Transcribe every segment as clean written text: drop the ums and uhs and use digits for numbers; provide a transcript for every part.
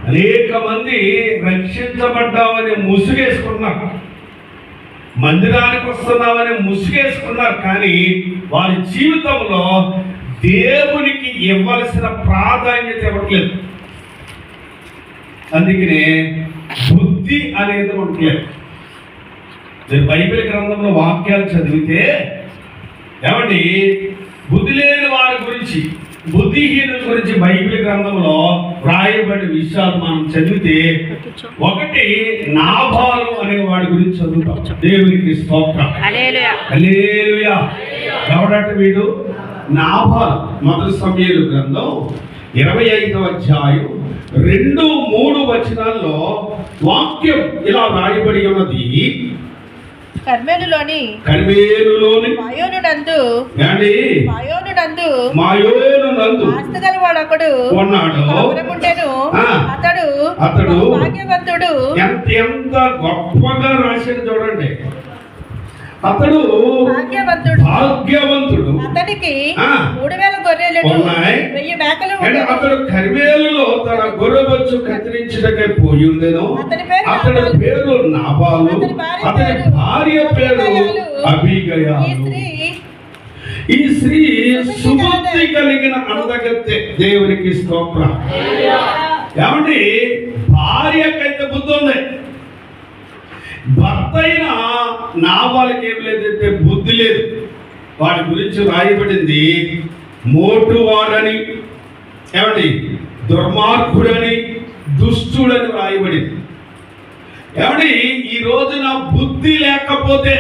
అనేక మంది రక్షించబడ్డామని ముసుగేసుకున్నారు, మందిరానికి వస్తున్నామని ముసుగేసుకున్నారు, కానీ వారి జీవితంలో దేవునికి ఇవ్వాల్సిన ప్రాధాన్యత ఇవ్వట్లేదు. అందుకనే బుద్ధి అనేది ఉండట్లేదు. మీరు బైబిల్ గ్రంథంలో వాక్యాలు చదివితే ఏమండి, బుద్ధి లేని వారి గురించి, బుద్ధిహీనుల గురించి బైబిల్ గ్రంథంలో రాయబడిన విషయాలు మనం చదివితే, ఒకటి నాబాలు అనే వాడి గురించి చదువుతాం. దేవునికి స్తోత్రం, హల్లెలూయా. ఎవడట వీడు? నాబాలు. మొదటి సమూయేలు గ్రంథం 25వ అధ్యాయం 2-3 వచనాల్లో వాక్యం ఇలా రాయబడి ఉన్నది. కర్మెలులోని మాయోనునందు ఆస్తిగలవాడొకడు ఉన్నాడు. అతడు భాగ్యవంతుడు. ఎంత గొప్పగా రాశాడు చూడండి. అతడు భాగ్యవంతుడు. అతనికి 3000 గొర్రెలు, 1000 మేకలు. అతడు కర్మెలులో తన గొర్రెబొచ్చు కత్తిరించడకై పోయి ఉండెను. అతడి పేరు నాబాలు, అతని భార్య పేరు అబీగయాలు. ఈ స్త్రీ సుబుద్ధి కలిగిన అందగత్తె. దేవునికి స్తోత్రం. ఏమండి, భార్యకైతే బుద్ధి ఉంది, భర్త అయిన నాబాలుకి ఏం లేదంటే బుద్ధి లేదు. వాడి గురించి రాయబడింది మోటువాడని, ఏమండి, దుర్మార్గుడని, దుష్టుడని రాయబడింది. ఏమండి, ఈ రోజున బుద్ధి లేకపోతే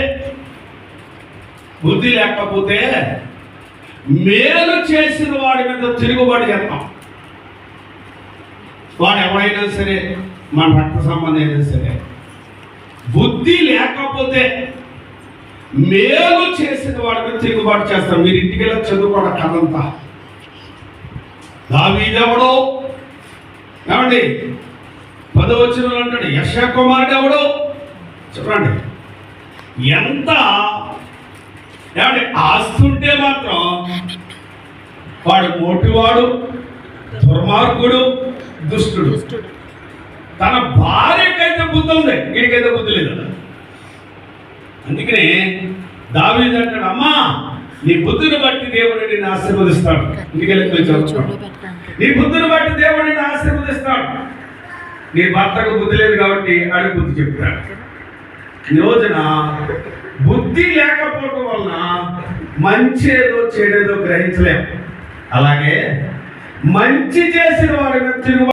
మేలు చేసిన వాడి మీద తిరుగుబాటు చేస్తాం. వాడు ఎవరైనా సరే, మన రక్త సంబంధం అయినా సరే, బుద్ధి లేకపోతే మేలు చేసిన వాడికి తిరుగుబాటు చేస్తాం. మీరు ఇంటికి వెళ్ళి చదువుకోవడం కథంతా. దావీదెవడో, ఏమండి, 10వ వచనంలో అంటాడు యెషయా కుమారుడు ఎవడో. చూడండి, ఎంత ఏమండి ఆస్తుంటే మాత్రం వాడు మోటివాడు, దుర్మార్గుడు, దుష్టుడు. తన భార్యకైతే బుద్ధి ఉంది, వీడికైతే బుద్ధి లేదు. అందుకనే దావీదు అంటాడు, అమ్మా నీ బుద్ధిని బట్టి దేవుడు నిన్ను ఆశీర్వదిస్తాడు. ఇంటికెళ్ళి నీ బుద్ధిని బట్టి దేవుడు నిన్ను ఆశీర్వదిస్తాడు. నీ భర్తకు బుద్ధి లేదు కాబట్టి ఆడికి బుద్ధి చెప్తాడు. ఈ రోజున బుద్ధి లేకపోవడం వలన మంచి ఏదో చెడేదో గ్రహించలేము. అలాగే మంచి చేసిన వాడి మీద తిరుగు